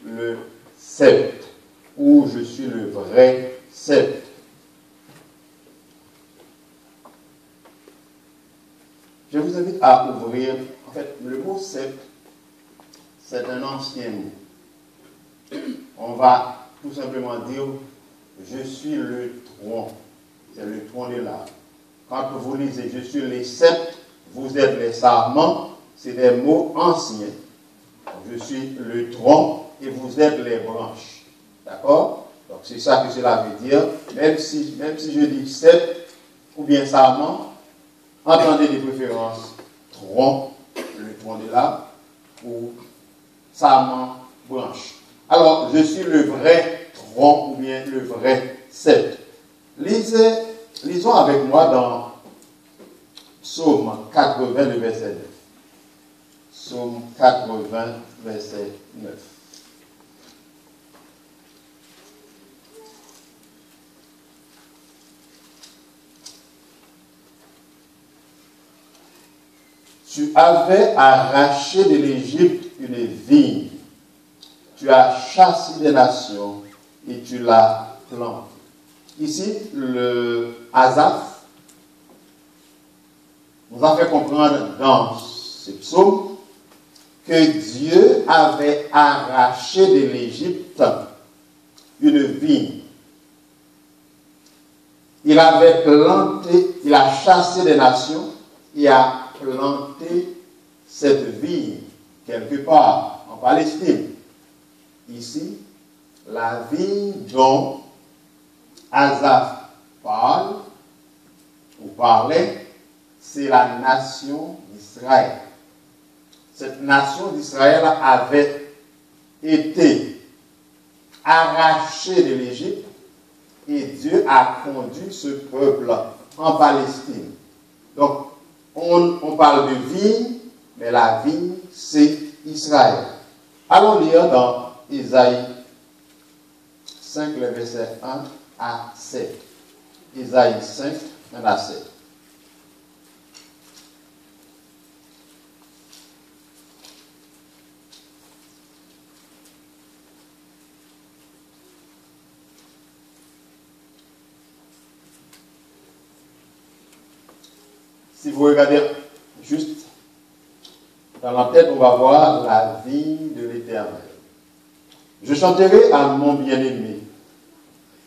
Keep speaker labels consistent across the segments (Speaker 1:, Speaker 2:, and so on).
Speaker 1: le sceptre, ou je suis le vrai sceptre. Je vous invite à ouvrir, en fait, le mot sceptre, c'est un ancien mot. On va tout simplement dire, je suis le tronc, c'est le tronc de l'arbre. Quand vous lisez, je suis les sceptres, vous êtes les sarments, c'est des mots anciens. Je suis le tronc et vous êtes les branches. D'accord? Donc c'est ça que cela veut dire. Même si je dis sceptre ou bien sarment, entendez les préférences tronc, le tronc de l'arbre, ou sarment, branche. Alors, je suis le vrai tronc ou bien le vrai sceptre. Lisons avec moi dans Psaume 80, le verset 9. Psaume 80, verset 9. Tu avais arraché de l'Égypte une vigne. Tu as chassé des nations et tu l'as plantée. Ici, le Asaph nous a fait comprendre dans ce psaume que Dieu avait arraché de l'Égypte une vigne. Il avait planté, il a chassé des nations et a planté cette vigne quelque part en Palestine. Ici, la vigne dont Asaph parle ou parlait, c'est la nation d'Israël. Cette nation d'Israël avait été arrachée de l'Égypte et Dieu a conduit ce peuple en Palestine. Donc, on parle de vigne, mais la vigne, c'est Israël. Allons lire dans Isaïe 5, le verset 1 à 7. Isaïe 5, 1 à 7. Si vous regardez juste dans la tête, on va voir la vigne de l'Éternel. Je chanterai à mon bien-aimé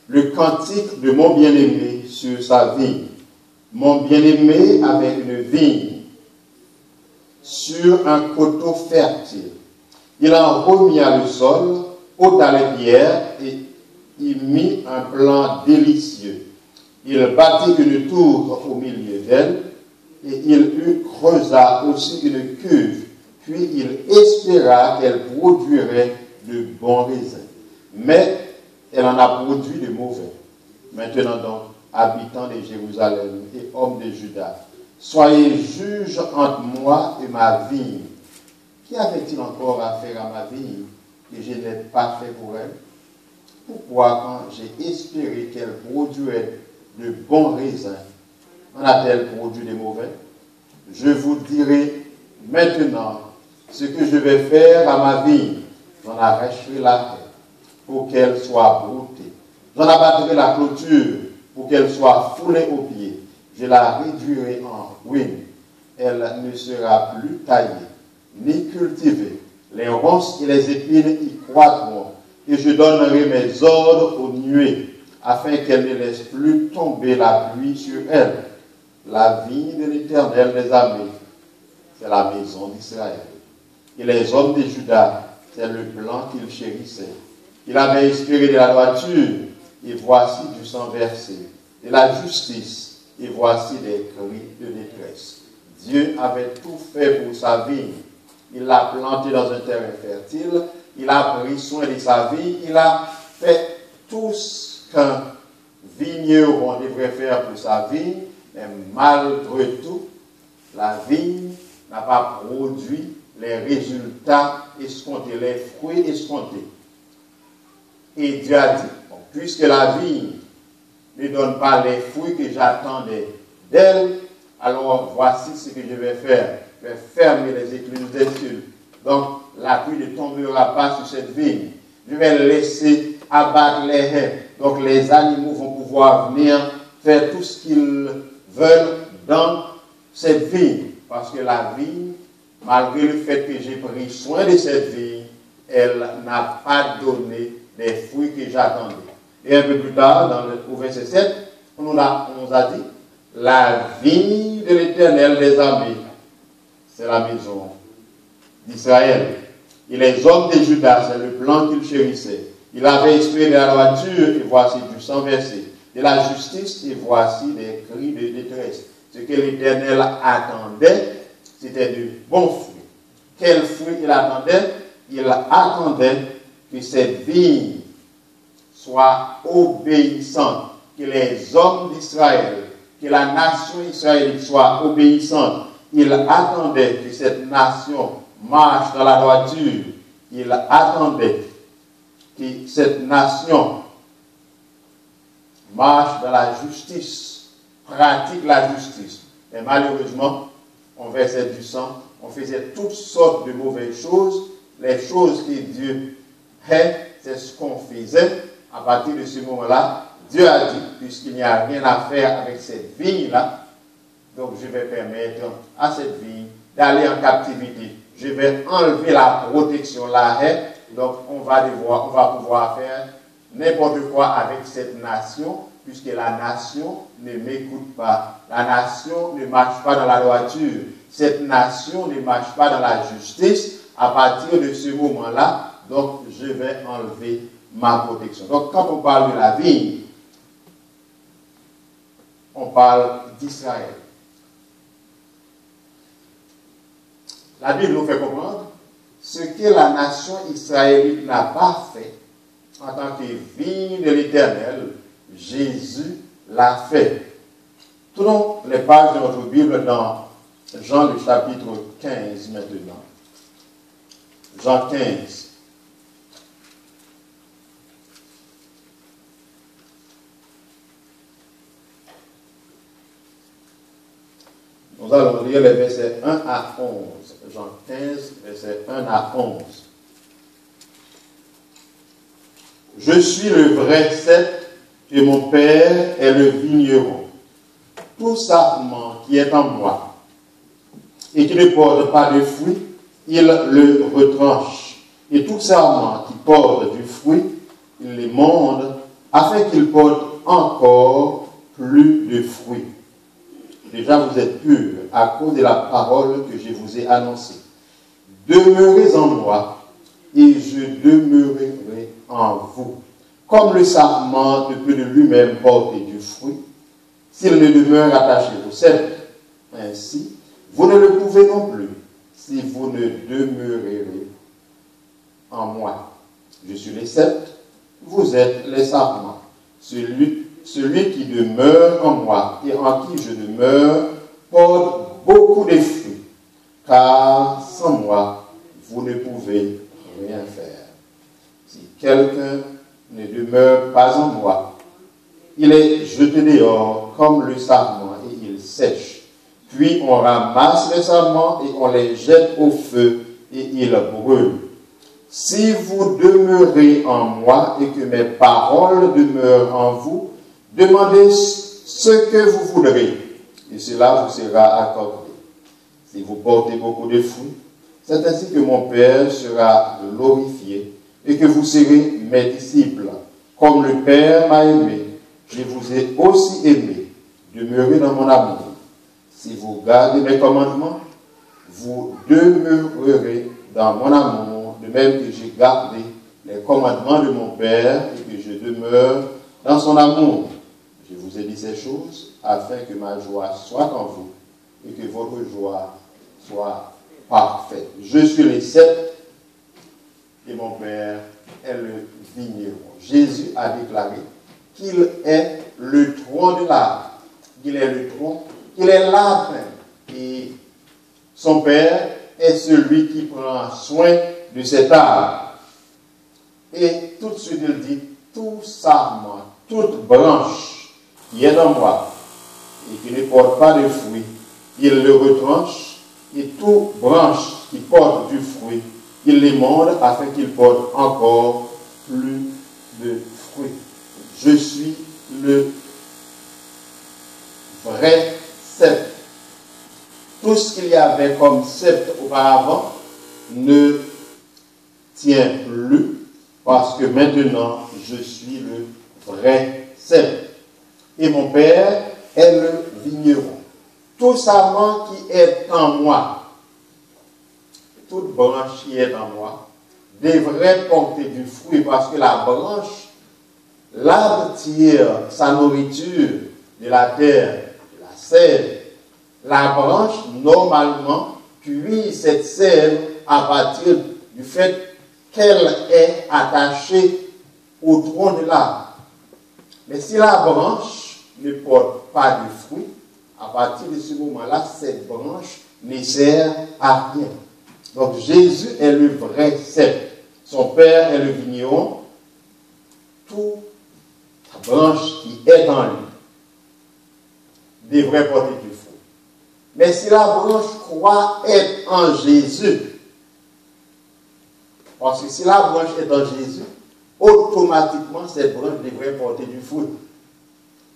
Speaker 1: le cantique de mon bien-aimé sur sa vigne. Mon bien-aimé avec une vigne sur un coteau fertile. Il en remia le sol, ôta les pierres et y mit un plan délicieux. Il bâtit une tour au milieu d'elle et il creusa aussi une cuve. Puis il espéra qu'elle produirait de bons raisins. Mais elle en a produit de mauvais. Maintenant donc, habitants de Jérusalem et hommes de Juda, soyez juges entre moi et ma vigne. Qui avait-il encore à faire à ma vigne que je n'ai pas fait pour elle? Pourquoi, quand j'ai espéré qu'elle produirait de bons raisins, en a-t-elle produit de mauvais? Je vous dirai maintenant ce que je vais faire à ma vigne. J'en arracherai la terre pour qu'elle soit broutée. J'en abattrai la clôture pour qu'elle soit foulée aux pieds. Je la réduirai en ruine. Elle ne sera plus taillée, ni cultivée. Les ronces et les épines y croîtront. Et je donnerai mes ordres aux nuées, afin qu'elle ne laisse plus tomber la pluie sur elle. La vigne de l'Éternel des armées, c'est la maison d'Israël. Et les hommes de Juda, c'est le plan qu'il chérissait. Il avait espéré de la droiture, et voici du sang versé, de la justice, et voici des cris de détresse. Dieu avait tout fait pour sa vigne. Il l'a plantée dans un terrain fertile, il a pris soin de sa vigne, il a fait tout ce qu'un vigneron devrait faire pour sa vigne, mais malgré tout, la vigne n'a pas produit les résultats escomptés, les fruits escomptés. Et Dieu a dit, bon, puisque la vigne ne donne pas les fruits que j'attendais d'elle, alors voici ce que je vais faire. Je vais fermer les écluses des cieux. Donc la pluie ne tombera pas sur cette vigne. Je vais laisser abattre les haies. Donc les animaux vont pouvoir venir faire tout ce qu'ils veulent dans cette vigne. Parce que la vigne, malgré le fait que j'ai pris soin de cette vigne, elle n'a pas donné les fruits que j'attendais. Et un peu plus tard, au verset 7, on nous a dit, la vigne de l'Éternel des armées, c'est la maison d'Israël. Et les hommes de Juda, c'est le plan qu'il chérissait. Il avait espéré de la droiture, et voici du sang versé. De la justice, et voici des cris de détresse. Ce que l'Éternel attendait, c'était de bons fruits. Quels fruits il attendait? Il attendait que cette vigne soit obéissante, que les hommes d'Israël, que la nation israélite soit obéissante. Il attendait que cette nation marche dans la droiture. Il attendait que cette nation marche dans la justice, pratique la justice. Et malheureusement, on versait du sang, on faisait toutes sortes de mauvaises choses. Les choses que Dieu hait, c'est ce qu'on faisait. À partir de ce moment-là, Dieu a dit, puisqu'il n'y a rien à faire avec cette vigne-là, donc je vais permettre à cette vigne d'aller en captivité. Je vais enlever la protection, la haie. Donc on va pouvoir faire n'importe quoi avec cette nation, puisque la nation ne m'écoute pas. La nation ne marche pas dans la droiture. Cette nation ne marche pas dans la justice. À partir de ce moment-là, donc je vais enlever ma protection. Donc quand on parle de la vigne, on parle d'Israël. La Bible nous fait comprendre ce que la nation israélite n'a pas fait en tant que vigne de l'Éternel. Jésus l'a fait. Tournons les pages de notre Bible dans Jean le chapitre 15 maintenant. Jean 15. Nous allons lire les versets 1 à 11. Jean 15, versets 1 à 11. Je suis le vrai cep et mon Père est le vigneron. Tout sarment qui est en moi et qui ne porte pas de fruit, il le retranche. Et tout sarment qui porte du fruit, il les monde afin qu'il porte encore plus de fruits. Déjà, vous êtes purs à cause de la parole que je vous ai annoncée. Demeurez en moi et je demeurerai en vous. Comme le sarment ne peut de lui-même porter du fruit, s'il ne demeure attaché au cep, ainsi, vous ne le pouvez non plus si vous ne demeurez en moi. Je suis le cep, vous êtes les sarments. Celui qui demeure en moi et en qui je demeure porte beaucoup de fruits, car sans moi, vous ne pouvez rien faire. Si quelqu'un ne demeure pas en moi, il est jeté dehors comme le sarment et il sèche. Puis on ramasse les sarments et on les jette au feu et ils brûlent. Si vous demeurez en moi et que mes paroles demeurent en vous, demandez ce que vous voudrez, et cela vous sera accordé. Si vous portez beaucoup de fruits, c'est ainsi que mon Père sera glorifié, et que vous serez mes disciples. Comme le Père m'a aimé, je vous ai aussi aimé. Demeurez dans mon amour. Si vous gardez mes commandements, vous demeurerez dans mon amour, de même que j'ai gardé les commandements de mon Père, et que je demeure dans son amour. Je vous ai dit ces choses afin que ma joie soit en vous et que votre joie soit parfaite. Je suis le cep et mon Père est le vigneron. Jésus a déclaré qu'il est le tronc de l'arbre. Il est le tronc, il est l'arbre. Et son Père est celui qui prend soin de cet arbre. Et tout de suite il dit, tout sarment, toute branche qui est en moi et qui ne porte pas de fruit, il le retranche, et toute branche qui porte du fruit, il l'émonde afin qu'il porte encore plus de fruits. Je suis le vrai cep. Tout ce qu'il y avait comme cep auparavant ne tient plus parce que maintenant je suis le vrai cep. Et mon Père est le vigneron. Tout sarment qui est en moi, toute branche qui est en moi, devrait porter du fruit parce que la branche, l'arbre tire sa nourriture de la terre, de la sève. La branche, normalement, puise cette sève à partir du fait qu'elle est attachée au tronc de l'arbre. Mais si la branche ne porte pas de fruit, à partir de ce moment-là, cette branche ne sert à rien. Donc Jésus est le vrai cep. Son Père est le vigneron. Toute branche qui est en lui devrait porter du fruit. Mais si la branche croit être en Jésus, parce que si la branche est en Jésus, automatiquement cette branche devrait porter du fruit.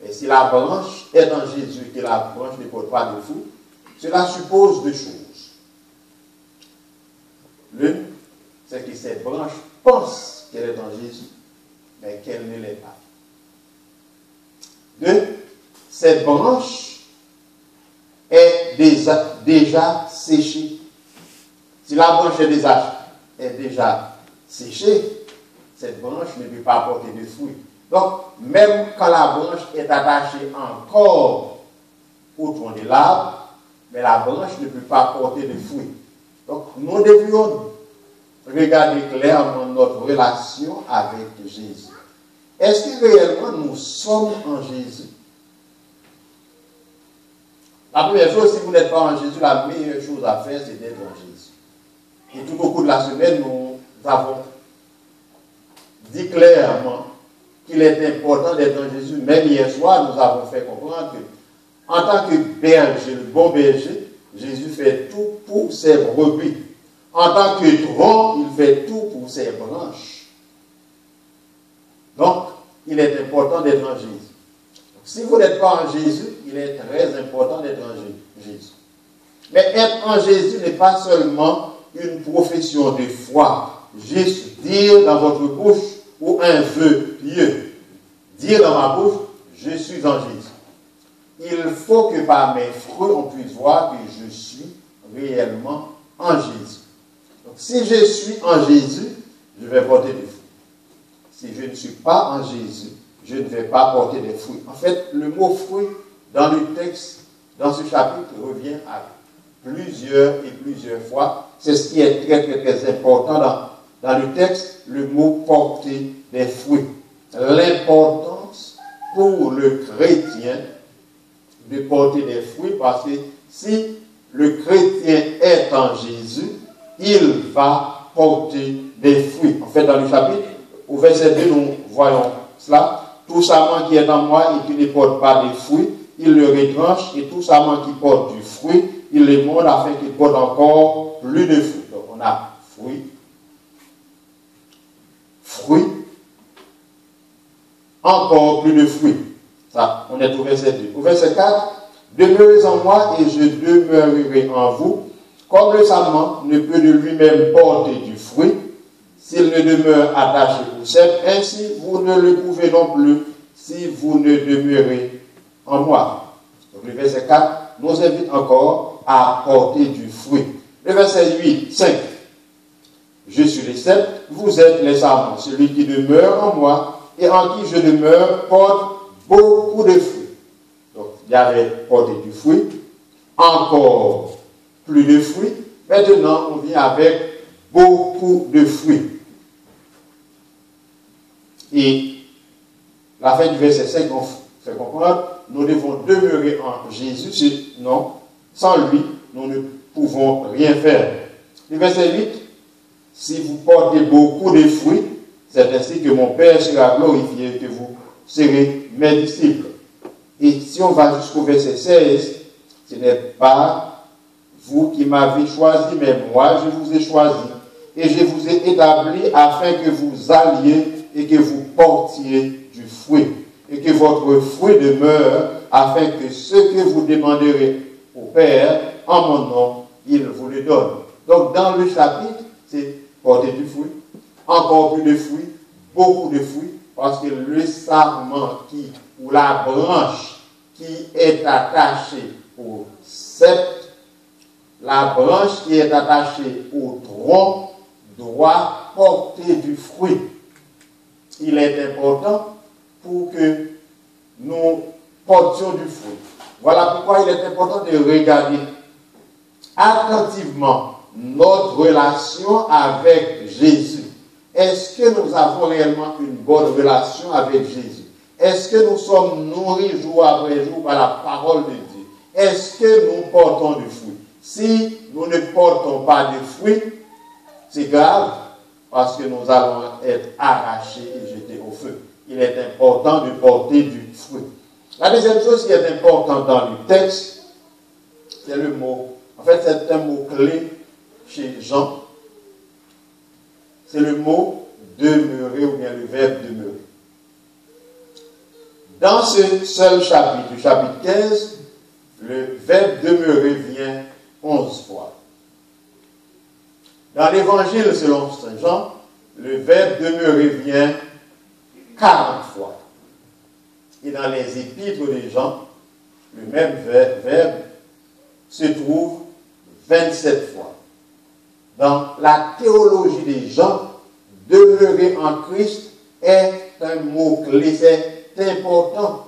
Speaker 1: Et si la branche est en Jésus et que la branche ne porte pas de fruit, cela suppose deux choses. L'une, c'est que cette branche pense qu'elle est en Jésus, mais qu'elle ne l'est pas. Deux, cette branche est déjà séchée. Si la branche est déjà séchée, cette branche ne peut pas porter de fruits. Donc, même quand la branche est attachée encore au tronc de l'arbre, mais la branche ne peut pas porter de fruits. Donc, nous devrions regarder clairement notre relation avec Jésus. Est-ce que réellement nous sommes en Jésus? La première chose, si vous n'êtes pas en Jésus, la meilleure chose à faire, c'est d'être en Jésus. Et tout au cours de la semaine, nous avons dit clairement qu'il est important d'être en Jésus. Même hier soir, nous avons fait comprendre que, en tant que berger, le bon berger, Jésus fait tout pour ses brebis. En tant que tronc, il fait tout pour ses branches. Donc, il est important d'être en Jésus. Donc, si vous n'êtes pas en Jésus, il est très important d'être en Jésus. Mais être en Jésus n'est pas seulement une profession de foi. Juste dire dans votre bouche ou un vœu pieux. Dire dans ma bouche, je suis en Jésus. Il faut que par mes fruits, on puisse voir que je suis réellement en Jésus. Donc, si je suis en Jésus, je vais porter des fruits. Si je ne suis pas en Jésus, je ne vais pas porter des fruits. En fait, le mot fruit, dans le texte, dans ce chapitre, revient à plusieurs et plusieurs fois. C'est ce qui est très, très, très important dans le texte, le mot porter des fruits. L'importance pour le chrétien de porter des fruits, parce que si le chrétien est en Jésus, il va porter des fruits. En fait, dans le chapitre, au verset 2, nous voyons cela. Tout sarment qui est en moi et qui ne porte pas de fruits, il le retranche, et tout sarment qui porte du fruit, il le monte afin qu'il porte encore plus de fruits. Donc, on a fruit, encore plus de fruits. Ça, on est au verset 2. Au verset 4, demeurez en moi et je demeurerai en vous, comme le sarment ne peut de lui-même porter du fruit, s'il ne demeure attaché au cep, ainsi vous ne le pouvez non plus si vous ne demeurez en moi. Donc le verset 4 nous invite encore à porter du fruit. Le verset 5. Je suis le cep, vous êtes les sarments. Celui qui demeure en moi et en qui je demeure porte beaucoup de fruits. Donc il y avait porté du fruit, encore plus de fruits. Maintenant, on vient avec beaucoup de fruits. Et la fin du verset 5 nous fait comprendre, nous devons demeurer en Jésus, sinon, sans lui, nous ne pouvons rien faire. Le verset 8, si vous portez beaucoup de fruits, c'est ainsi que mon Père sera glorifié, que vous serez mes disciples. Et si on va jusqu'au verset 16, ce n'est pas vous qui m'avez choisi, mais moi je vous ai choisi. Et je vous ai établi afin que vous alliez et que vous portiez du fruit, et que votre fruit demeure, afin que ce que vous demanderez au Père, en mon nom, il vous le donne. Donc dans le chapitre, c'est porter du fruit, encore plus de fruits, beaucoup de fruits, parce que le sarment ou la branche qui est attachée au sceptre, la branche qui est attachée au tronc doit porter du fruit. Il est important pour que nous portions du fruit. Voilà pourquoi il est important de regarder attentivement notre relation avec Jésus. Est-ce que nous avons réellement une bonne relation avec Jésus? Est-ce que nous sommes nourris jour après jour par la parole de Dieu? Est-ce que nous portons du fruit? Si nous ne portons pas de fruit, c'est grave, parce que nous allons être arrachés et jetés au feu. Il est important de porter du fruit. La deuxième chose qui est importante dans le texte, c'est le mot. En fait, c'est un mot clé chez Jean. C'est le mot demeurer ou bien le verbe demeurer. Dans ce seul chapitre, le chapitre 15, le verbe demeurer vient 11 fois. Dans l'évangile selon Saint Jean, le verbe demeurer vient 40 fois. Et dans les épîtres de Jean, le même verbe se trouve 27 fois. Dans la théologie des gens, demeurer en Christ est un mot-clé, c'est important.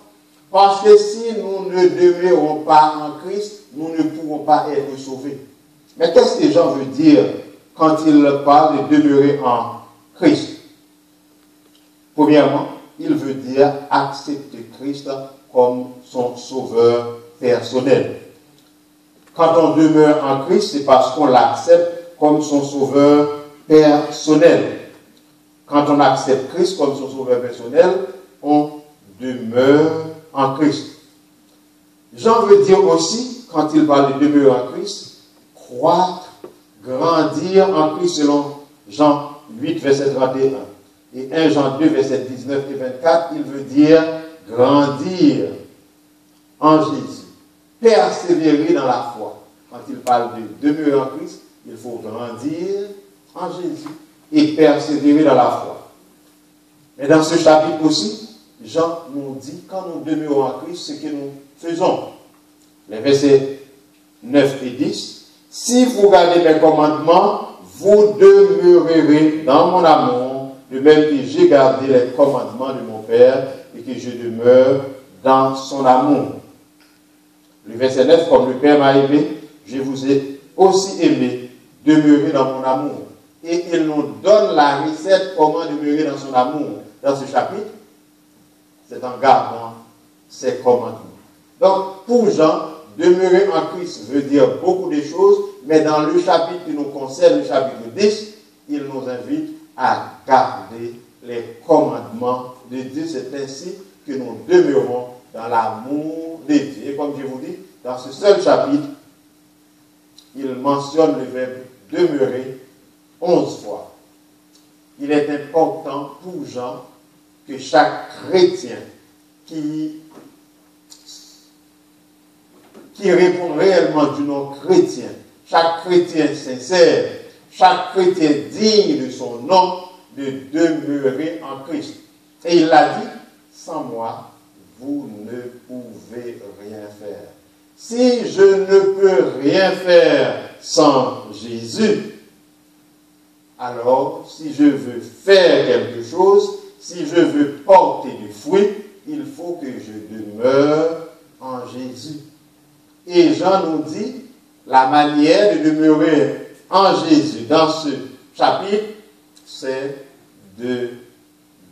Speaker 1: Parce que si nous ne demeurons pas en Christ, nous ne pourrons pas être sauvés. Mais qu'est-ce que Jean veut dire quand il parle de demeurer en Christ? Premièrement, il veut dire accepter Christ comme son sauveur personnel. Quand on demeure en Christ, c'est parce qu'on l'accepte comme son sauveur personnel. Quand on accepte Christ comme son sauveur personnel, on demeure en Christ. Jean veut dire aussi, quand il parle de demeurer en Christ, croître, grandir en Christ selon Jean 8, verset 31. Et 1 Jean 2, verset 19 et 24, il veut dire grandir en Jésus. Persévérer dans la foi. Quand il parle de demeurer en Christ, il faut grandir en Jésus et persévérer dans la foi. Mais dans ce chapitre aussi, Jean nous dit, quand nous demeurons en Christ, ce que nous faisons. Les versets 9 et 10. Si vous gardez mes commandements, vous demeurerez dans mon amour, de même que j'ai gardé les commandements de mon Père et que je demeure dans son amour. Le verset 9, comme le Père m'a aimé, je vous ai aussi aimé, demeurez dans mon amour. Et il nous donne la recette comment demeurer dans son amour. Dans ce chapitre, c'est en gardant ses commandements. Donc, pour Jean, demeurer en Christ veut dire beaucoup de choses, mais dans le chapitre qui nous concerne, le chapitre 10, il nous invite à garder les commandements de Dieu. C'est ainsi que nous demeurons dans l'amour de Dieu. Et comme je vous dis, dans ce seul chapitre, il mentionne le verbe demeurer 11 fois. Il est important pour Jean que chaque chrétien qui répond réellement du nom chrétien, chaque chrétien sincère, chaque chrétien digne de son nom, de demeurer en Christ. Et il l'a dit, sans moi, vous ne pouvez rien faire. Si je ne peux rien faire sans Jésus, alors si je veux faire quelque chose, si je veux porter du fruit, il faut que je demeure en Jésus. Et Jean nous dit la manière de demeurer en Jésus dans ce chapitre, c'est de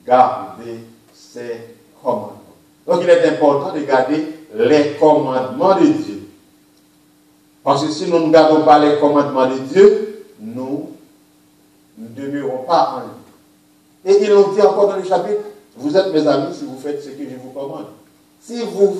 Speaker 1: garder ses commandements. Donc il est important de garder les commandements de Dieu. Parce que si nous ne gardons pas les commandements de Dieu, nous ne demeurons pas en lui. Et il nous dit encore dans le chapitre, vous êtes mes amis si vous faites ce que je vous commande. Si vous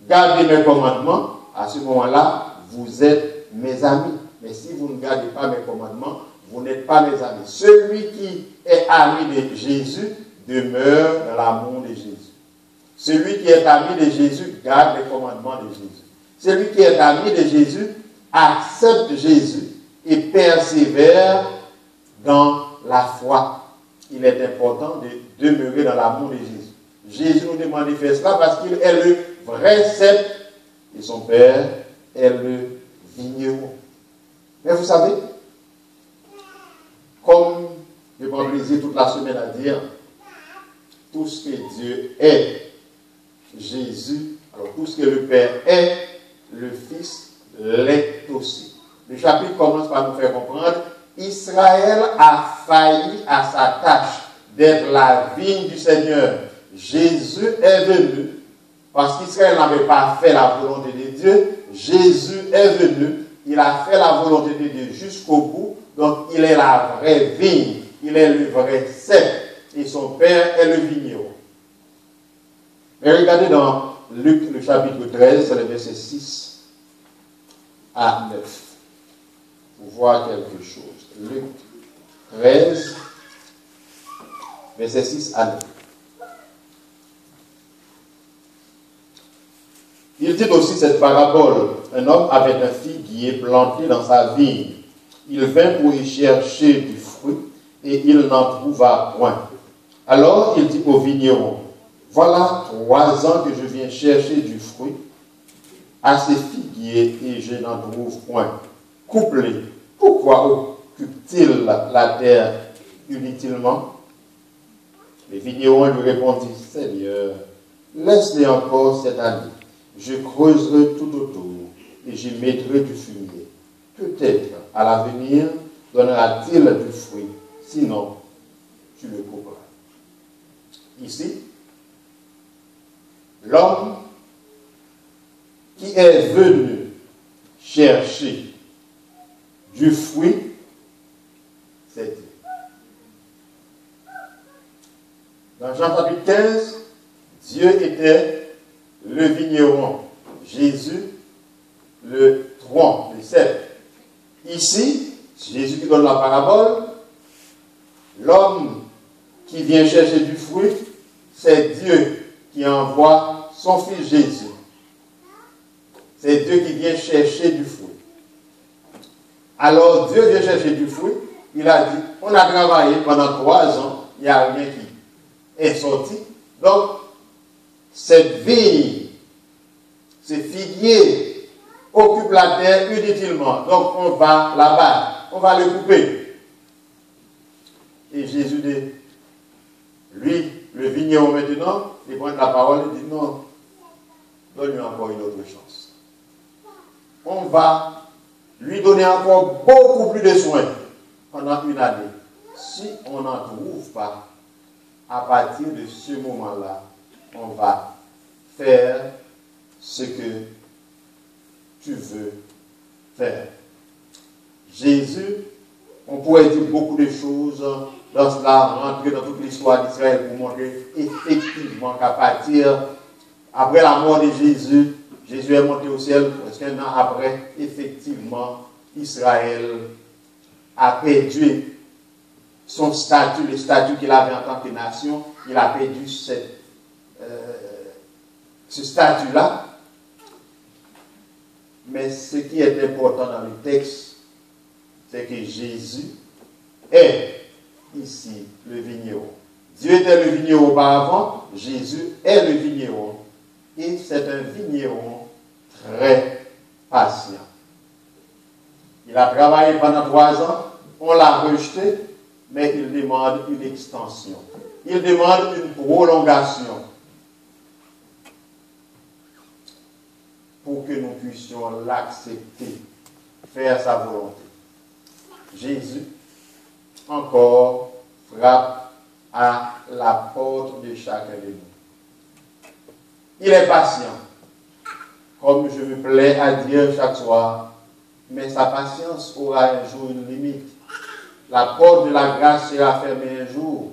Speaker 1: gardez mes commandements, à ce moment-là, vous êtes mes amis. Mais si vous ne gardez pas mes commandements, vous n'êtes pas mes amis. Celui qui est ami de Jésus demeure dans l'amour de Jésus. Celui qui est ami de Jésus garde les commandements de Jésus. Celui qui est ami de Jésus accepte Jésus et persévère dans la foi. Il est important de demeurer dans l'amour de Jésus. Jésus nous demande de faire cela parce qu'il est le vrai cep et son Père est le vigneron. Mais vous savez, comme je prends plaisir toute la semaine à dire, tout ce que Dieu est, Jésus, alors tout ce que le Père est, le Fils l'est aussi. Le chapitre commence par nous faire comprendre, Israël a failli à sa tâche d'être la vigne du Seigneur. Jésus est venu, parce qu'Israël n'avait pas fait la volonté de Dieu, Jésus est venu, il a fait la volonté de Dieu jusqu'au bout, donc il est la vraie vigne, il est le vrai cep, et son Père est le vigneron. Mais regardez dans Luc, le chapitre 13, c'est le verset 6 à 9, pour voir quelque chose. Luc 13, verset 6 à 9. Il dit aussi cette parabole. Un homme avait un figuier planté dans sa vigne. Il vint pour y chercher du fruit et il n'en trouva point. Alors il dit au vigneron, voilà 3 ans que je viens chercher du fruit à ces figuiers et je n'en trouve point. Coupe-les. Pourquoi occupe-t-il la terre inutilement? Le vigneron lui répondit, Seigneur, laisse-les encore cette année. Je creuserai tout autour et j'y mettrai du fumier. Peut-être, à l'avenir, donnera-t-il du fruit. Sinon, tu le couperas. Ici, l'homme qui est venu chercher du fruit, c'est Dieu. Dans Jean chapitre 15, Dieu était le vigneron, Jésus, le tronc, le cep. Ici, Jésus qui donne la parabole, l'homme qui vient chercher du fruit, c'est Dieu qui envoie son fils Jésus. C'est Dieu qui vient chercher du fruit. Alors Dieu vient chercher du fruit, il a dit, on a travaillé pendant 3 ans, il n'y a rien qui est sorti. Donc, cette vigne, ces figuiers occupent la terre inutilement. Donc on va là-bas, on va le couper. Et Jésus dit, lui, le vigneron maintenant, il prend la parole et dit non, donne-lui encore une autre chance. On va lui donner encore beaucoup plus de soins pendant une année. Si on n'en trouve pas, à partir de ce moment-là, on va faire ce que tu veux faire. Jésus, on pourrait dire beaucoup de choses dans cela, rentrer dans toute l'histoire d'Israël pour montrer effectivement qu'à partir, après la mort de Jésus, Jésus est monté au ciel, parce qu'un an après, effectivement, Israël a perdu son statut, le statut qu'il avait en tant que nation, il a perdu ce statut-là. Mais ce qui est important dans le texte, c'est que Jésus est ici le vigneron. Dieu était le vigneron auparavant, Jésus est le vigneron. Et c'est un vigneron très patient. Il a travaillé pendant 3 ans, on l'a rejeté, mais il demande une extension. Il demande une prolongation pour que nous puissions l'accepter, faire sa volonté. Jésus, encore, frappe à la porte de chacun de nous. Il est patient, comme je me plais à dire chaque soir, mais sa patience aura un jour une limite. La porte de la grâce sera fermée un jour,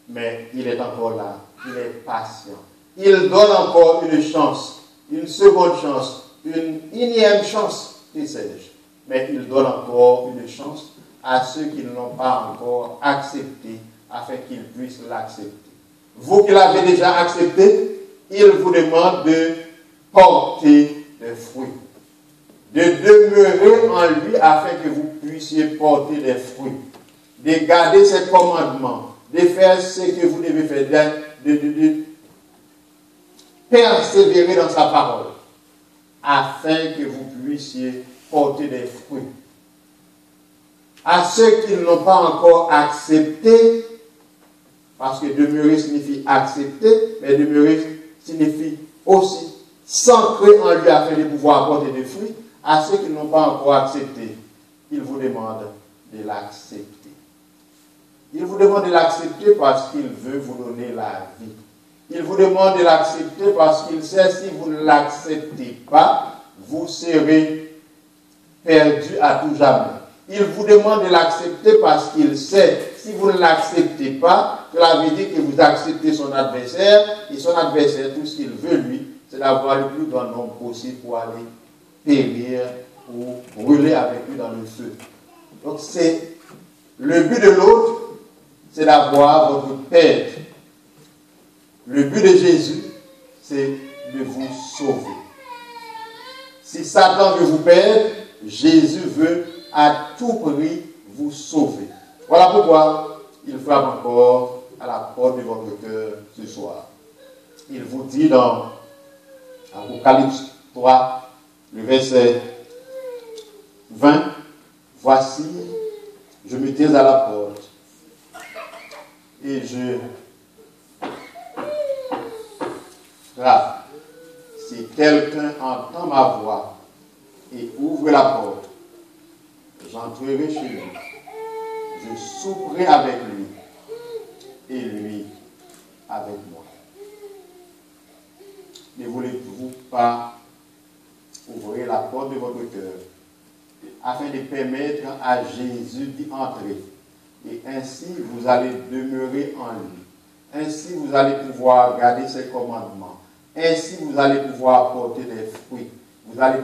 Speaker 1: mais il est encore là, il est patient. Il donne encore une chance, une seconde chance, une énième chance, que sais-je. Mais il donne encore une chance à ceux qui ne l'ont pas encore accepté afin qu'il puisse l'accepter. Vous qui l'avez déjà accepté, il vous demande de porter des fruits, de demeurer en lui afin que vous puissiez porter des fruits, de garder ses commandements, de faire ce que vous devez faire, de persévérer dans sa parole, afin que vous puissiez porter des fruits. À ceux qui ne l'ont pas encore accepté, parce que demeurer signifie accepter, mais demeurer signifie aussi s'ancrer en lui afin de pouvoir apporter des fruits. À ceux qui ne l'ont pas encore accepté, il vous demande de l'accepter. Il vous demande de l'accepter parce qu'il veut vous donner la vie. Il vous demande de l'accepter parce qu'il sait si vous ne l'acceptez pas, vous serez perdu à tout jamais. Il vous demande de l'accepter parce qu'il sait, si vous ne l'acceptez pas, cela veut dire que vous acceptez son adversaire, et son adversaire, tout ce qu'il veut, lui, c'est d'avoir le plus grand nombre possible pour aller périr ou brûler avec lui dans le feu. Donc c'est le but de l'autre, c'est d'avoir votre paix. Le but de Jésus, c'est de vous sauver. Si Satan veut vous perdre, Jésus veut à tout prix vous sauver. Voilà pourquoi il frappe encore à la porte de votre cœur ce soir. Il vous dit dans Apocalypse 3, le verset 20, « Voici, je me tiens à la porte et je frappe. Si quelqu'un entend ma voix et ouvre la porte, j'entrerai chez lui, je souperai avec lui et lui avec moi. » Ne voulez-vous pas ouvrir la porte de votre cœur afin de permettre à Jésus d'y entrer? Et ainsi, vous allez demeurer en lui. Ainsi, vous allez pouvoir garder ses commandements. Ainsi, vous allez pouvoir porter des fruits. Vous allez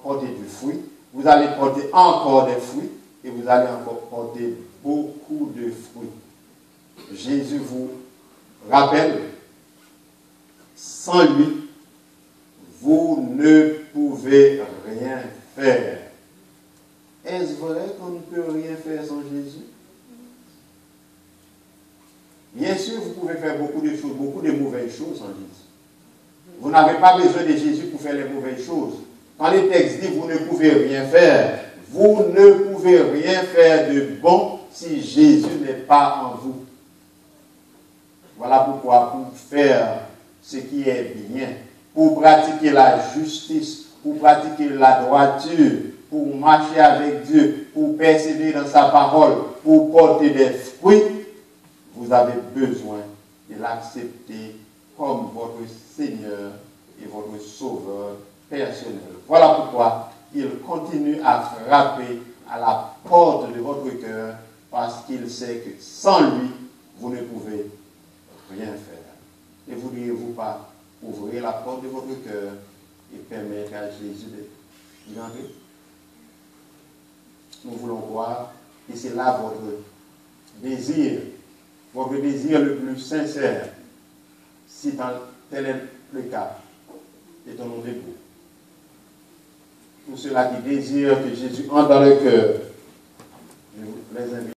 Speaker 1: porter du fruit. Vous allez porter encore des fruits. Et vous allez encore porter beaucoup de fruits. Jésus vous rappelle, sans lui, vous ne pouvez rien faire. Est-ce vrai qu'on ne peut rien faire sans Jésus? Bien sûr, vous pouvez faire beaucoup de choses, beaucoup de mauvaises choses sans Jésus. Vous n'avez pas besoin de Jésus pour faire les mauvaises choses. Quand les textes disent vous ne pouvez rien faire, vous ne pouvez rien faire de bon si Jésus n'est pas en vous. Voilà pourquoi pour faire ce qui est bien, pour pratiquer la justice, pour pratiquer la droiture, pour marcher avec Dieu, pour persévérer dans sa parole, pour porter des fruits, vous avez besoin de l'accepter comme votre Seigneur et votre Sauveur personnel. Voilà pourquoi il continue à frapper à la porte de votre cœur, parce qu'il sait que sans lui, vous ne pouvez rien faire. Ne voudriez-vous pas ouvrir la porte de votre cœur et permettre à Jésus d'y entrer? Nous voulons voir que c'est là votre désir le plus sincère. Si tel est le cas, est au nom de vous. Tous ceux-là qui désirent que Jésus entre dans le cœur, je vous les invite.